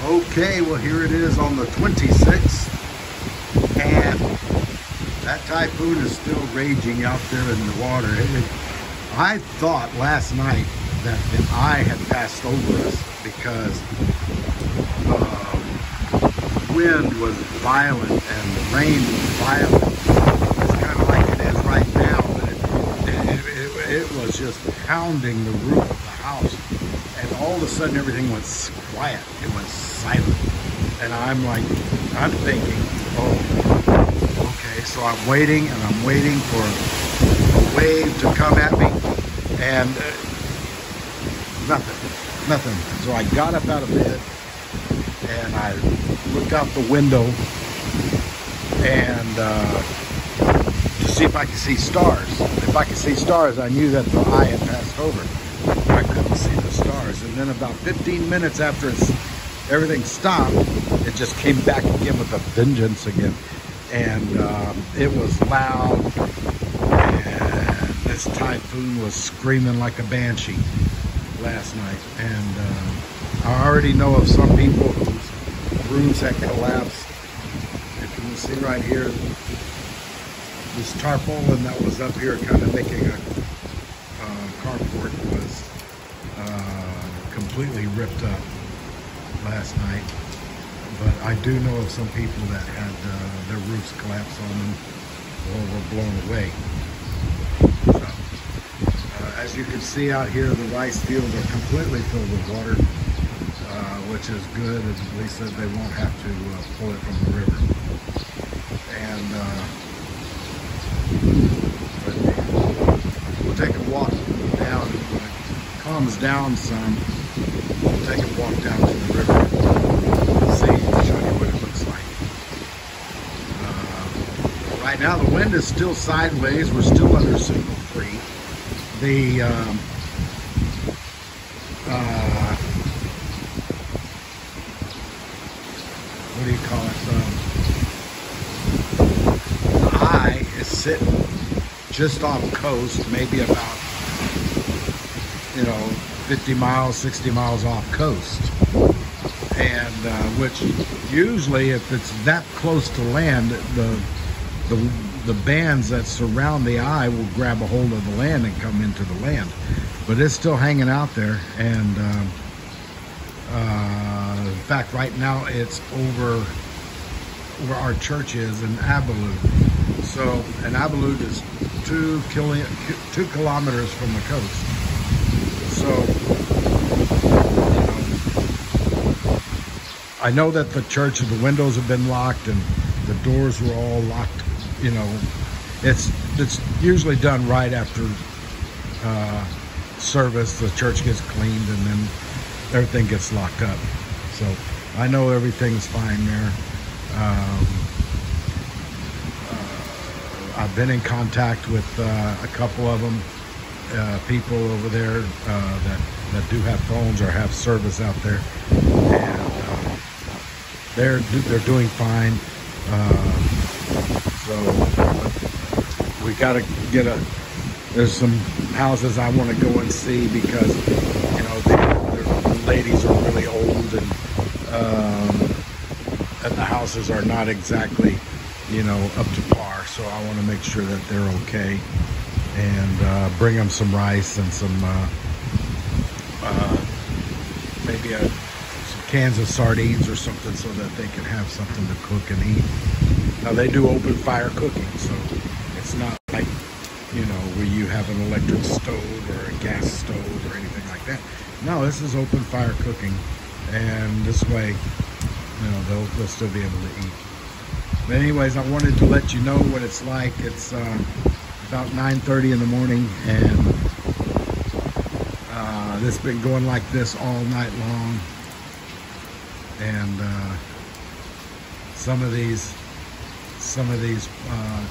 Okay, well here it is on the 26th, and that typhoon is still raging out there in the water. I thought last night that the eye had passed over us because the wind was violent and the rain was violent. It's kind of like it is right now, but it was just pounding the roof of the house. And all of a sudden, everything went quiet. It went silent. And I'm thinking, oh, okay. So I'm waiting and I'm waiting for a wave to come at me. And nothing. So I got up out of bed and I looked out the window and to see if I could see stars. If I could see stars, I knew that the eye had passed over. I couldn't see the stars, and then about 15 minutes after everything stopped, it just came back again with a vengeance again, and it was loud, and this typhoon was screaming like a banshee last night. And I already know of some people whose roofs had collapsed. If you can see right here, this tarpaulin that was up here kind of making a carport was completely ripped up last night. But I do know of some people that had their roofs collapse on them or were blown away. So, as you can see out here, the rice fields are completely filled with water, which is good. At least that they won't have to pull it from the river. And we'll take a walk down. When it calms down some, we'll take a walk down to the river and show you what it looks like. Right now the wind is still sideways. We're still under signal 3. The what do you call it? The eye is sitting just off coast, maybe about 50 miles, 60 miles off coast. And which usually, if it's that close to land, the bands that surround the eye will grab a hold of the land and come into the land. But it's still hanging out there. And in fact, right now it's over where our church is in Abilene. So, and Abilene is 2 kilometers from the coast. So, I know that the church, the windows have been locked and the doors were all locked. It's usually done right after service. The church gets cleaned and then everything gets locked up. So I know everything's fine there. I've been in contact with a couple of them, people over there that do have phones or have service out there, and they're doing fine. So we got to get there's some houses I want to go and see because the ladies are really old and the houses are not exactly up to par. So I want to make sure that they're okay and bring them some rice and some maybe some cans of sardines or something so that they can have something to cook and eat. Now they do open fire cooking, so it's not like where you have an electric stove or a gas stove or anything like that. No, this is open fire cooking, and this way they'll still be able to eat. But anyways, I wanted to let you know what it's like. It's about 9:30 in the morning, and this has been going like this all night long. And some of these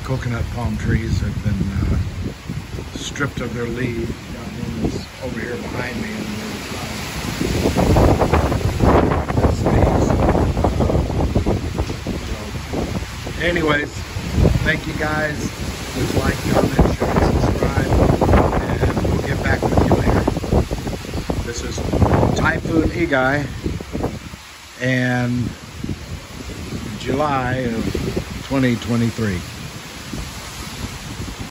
coconut palm trees have been stripped of their leaves. Got one that's over here behind me, and so, anyways, thank you guys. Please like, comment, share, and subscribe, and we'll get back with you later. This is Typhoon Egay and July of 2023.